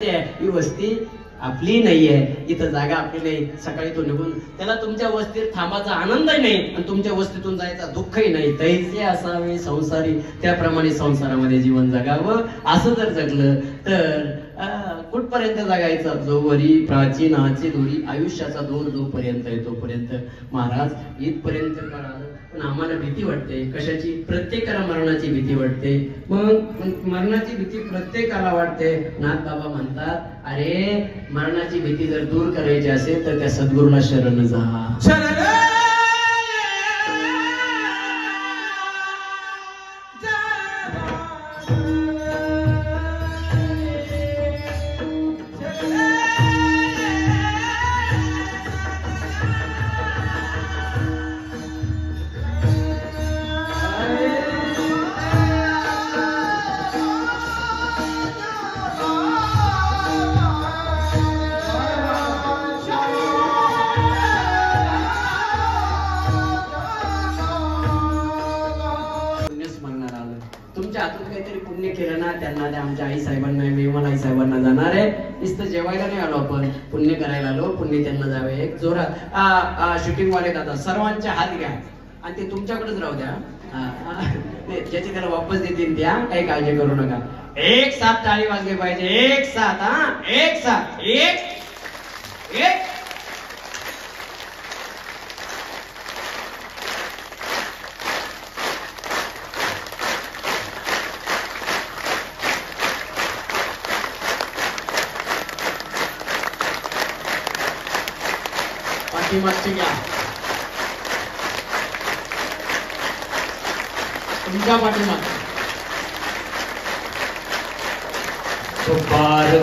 ही वस्ती आपली नाहीये, इथं जागा आपली नाही. सकाळी तो निघून त्याला तुमच्या वस्तीत थांबाचा आनंदही नाही आणि तुमच्या वस्तीतून जायचा दुःखही नाही. तैसे असावे संसारी, त्याप्रमाणे संसारामध्ये जीवन जगावं. असं जर जगलं तर कुठपर्यंत जगायचं? जोवरी प्राचीनाची दोरी, आयुष्याचा दोर जोपर्यंत आहे तोपर्यंत. महाराज इथपर्यंत कळालं, पण आम्हाला भीती वाटते. कशाची? प्रत्येकाला मरणाची भीती वाटते. मग मरणाची भीती प्रत्येकाला वाटते. नाथ बाबा म्हणतात, अरे मरणाची भीती जर दूर करायची असेल तर त्या सद्गुरूला शरण जा. तुमच्या हातून काहीतरी पुण्य केलं ना, त्यांना द्या. आमच्या आई साहेबांना, मेहमान आई साहेबांना जाणार आहे. नुसतं जेवायला नाही आलो आपण, पुण्य करायला आलो. पुण्य त्यांना जावे. एक जोरात शूटिंग वाले दादा सर्वांचे हात घ्या आणि ते तुमच्याकडेच राहू द्या. ज्याची त्याला वापस देतील त्या, काही काळजी करू नका. एक साथ टाळी वाजली पाहिजे. एक साथ. एक साथ. एक पाठीमागची घ्या. तुमच्या पाठीमाग तो पार